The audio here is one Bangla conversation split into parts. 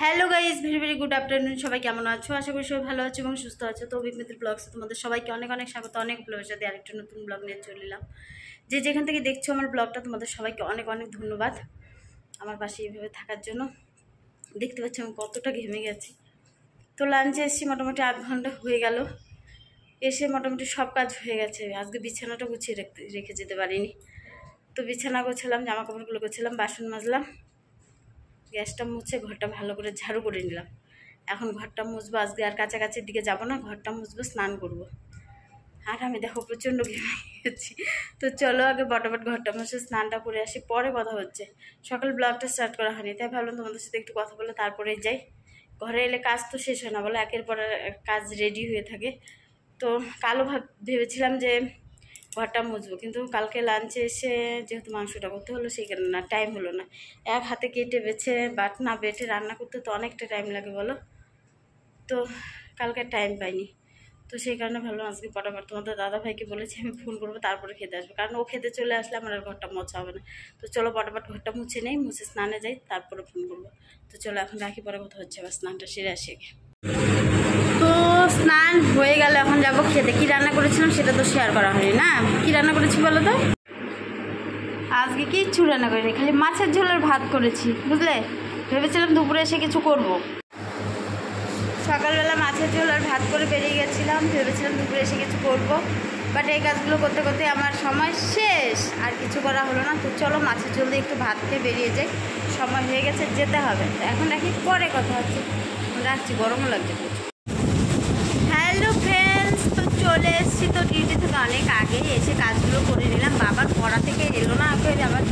Hello guys, very very good afternoon. সবাই কেমন আছো? আশা করি সবাই ভালো আছো এবং সুস্থ আছো। তো অভিক মিত্র ব্লগসে তোমাদের সবাইকে অনেক অনেক স্বাগত, অনেক ভালোবাসা দিয়ে আরেকটা নতুন ব্লগ নিয়ে চলে এলাম। যে যেখান থেকে দেখছো আমার ব্লগটা, তোমাদের সবাইকে অনেক অনেক ধন্যবাদ আমার পাশে এইভাবে থাকার জন্য। দেখতে পাচ্ছি আমি কতটা ঘেমে গেছি। তো লাঞ্চে এসেছি, মোটামুটি 8 ঘন্টা হয়ে গেল। এসে মোটামুটি সব কাজ হয়ে গেছে। আজকে বিছানাটা গুছিয়ে রেখে যেতে পারিনি। তো বিছানা গোছালাম, জামা কাপড়গুলো গোছালাম, বাসন মাজলাম, গ্যাসটা মুছে ঘরটা ভালো করে ঝাড়ু করে নিলাম। এখন ঘরটা মুছবো, আজকে আর কাছাকাছির দিকে যাব না, ঘরটা মুছবো, স্নান করব। আর আমি দেখো প্রচণ্ড ঘেমে গেছি। তো চলো আগে বটাবট ঘরটা মুছে স্নানটা করে আসি, পরে কথা হচ্ছে। সকাল ব্লগটা স্টার্ট করা হয়নি, তাই ভাবলাম তোমাদের সাথে একটু কথা বলে তারপরে যাই। ঘরে এলে কাজ তো শেষ হয় না বলো, একের পর কাজ রেডি হয়ে থাকে। তো কালও ভেবেছিলাম যে ঘরটা মুছবো, কিন্তু কালকে লাঞ্চে এসে যেহেতু মাংসটা করতে হলো, সেই কারণে না, টাইম হলো না। এক হাতে কেটে বেছে বাটনা বেটে রান্না করতে তো অনেকটা টাইম লাগে বলো। তো কালকে টাইম পাইনি, তো সেই কারণে ভাবলাম আজকে পটাপট তোমাদের দাদাভাইকে বলেছি আমি ফোন করবো, তারপরে খেতে আসবো, কারণ ও খেতে চলে আসলে আমার আর ঘরটা মোছা হবে না। তো চলো পটাপট ঘরটা মুছে নেই, মুছে স্নানে যাই, তারপরে ফোন করবো। তো চলো এখন রাখি, পরে কথা হচ্ছে, আবার স্নানটা সেরে আসি। তো স্নান হয়ে গেল, এখন যাবো খেতে। কি রান্না করেছিলাম সেটা তো শেয়ার করা হয়নি না। কি রান্না করেছি বলো তো? আজকে কিচ্ছু রান্না করিনি, খালি মাছের ঝোলের ভাত করেছি, বুঝলে। ভেবেছিলাম দুপুরে এসে কিছু করব। সকালবেলা মাছের ঝোল আর ভাত করে বেরিয়ে গেছিলাম, ভেবেছিলাম দুপুরে এসে কিছু করব, বাট এই কাজগুলো করতে করতে আমার সময় শেষ, আর কিছু করা হলো না। তো চলো মাছের ঝোল দিয়ে একটু ভাত খেয়ে বেরিয়ে যাই, সময় হয়ে গেছে, যেতে হবে। এখন রাখি, পরে কথা হচ্ছে, রাখছি, গরমও লাগছে প্রচুর। হ্যালো ফ্রেন্ডস, তো চলে এসেছি তো ডিউটি থেকে অনেক আগে, এসে কাজগুলো করে নিলাম। বাবার পড়া থেকে এলো না, ওকে আবার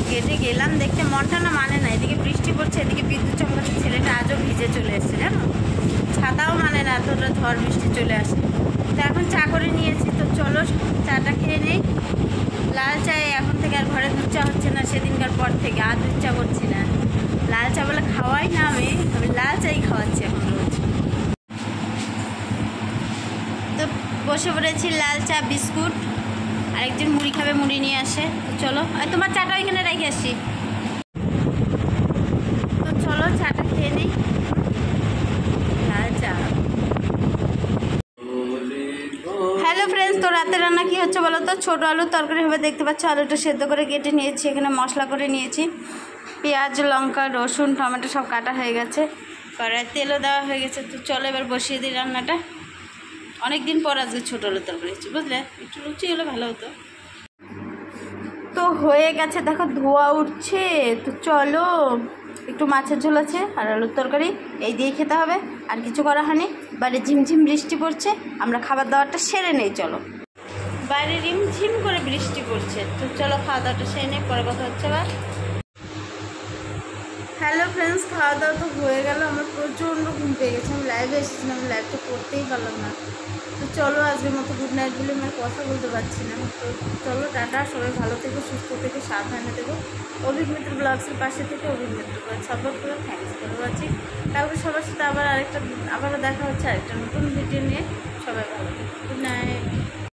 গেটে গেলাম দেখতে, মনটা না মানে না। এদিকে বৃষ্টি পড়ছে, এদিকে বিদ্যুৎ চমকাচ্ছে, ছেলেটা আজও ভিজে চলে এসছে জানো। ছাতাও মানে না, এতটা ঝড় বৃষ্টি চলে আসে। তো এখন চা করে নিয়েছি, তো চলো চাটা খেয়ে নেই। লাল চায়ে এখন থেকে আর ঘরে দুধ চা হচ্ছে না, সেদিনকার পর থেকে আর দুধ চা করছি না। লাল চা বলে খাওয়াই না আমি লাল চাই খাওয়াচ্ছি এখন রোজ। তো বসে পড়েছি, লাল চা বিস্কুট, আরেকজন মুড়ি খাবে, মুড়ি নিয়ে আসে। তো চলো, তোমার চাটা ওইখানে রেখে আসি। তো চলো চাটা খেয়ে নিই, লাল চা। হ্যালো ফ্রেন্ডস, তো রাতে রান্না কি হচ্ছে বলো তো? ছোটো আলুর তরকারি হবে, দেখতে পাচ্ছ। আলুটা সেদ্ধ করে কেটে নিয়েছি, এখানে মশলা করে নিয়েছি, পেঁয়াজ লঙ্কা রসুন টমেটো সব কাটা হয়ে গেছে, কড়াই তেলও দেওয়া হয়ে গেছে। তো চলো এবার বসিয়ে দিই রান্নাটা। অনেক দিন পর আজকে ছোটো আলুর তরকারি হচ্ছে, বুঝলে, একটু লুচি হলে ভালো হতো। তো হয়ে গেছে, দেখো ধোয়া উঠছে। তো চলো, একটু মাছের ঝোল আছে আর আলুর তরকারি, এই দিয়ে খেতে হবে, আর কিছু করা হয়নি। বাইরে ঝিমঝিম বৃষ্টি পড়ছে, আমরা খাবার দাবারটা সেরে নেই। চলো, বাইরে রিমঝিম করে বৃষ্টি পড়ছে, তো চলো খাওয়া দাওয়াটা সেরে নেই, পরে কথা হচ্ছে আবার। হ্যালো ফ্রেন্ডস, খাওয়া দাওয়া তো হয়ে গেল, আমার প্রচণ্ড ঘুম পেয়ে গেছে। আমি লাইভে এসেছিলাম, লাইভটা করতেই পারলাম না। তো চলো আজকের মতো গুড নাইট বলে আমি কথা বলতে পারছি না। তো চলো টাটা, সবাই ভালো থেকো, সুস্থ থেকো, সাবধানে থেকো। অভিক মিত্র ব্লগসের পাশে থেকে অভিক মিত্র সাপোর্ট করে, থ্যাংকস ফর ওয়াচিং। কালকে সবার সাথে আবারও দেখা হচ্ছে আরেকটা নতুন ভিডিও নিয়ে। সবাই ভালো থেকো, গুড নাইট।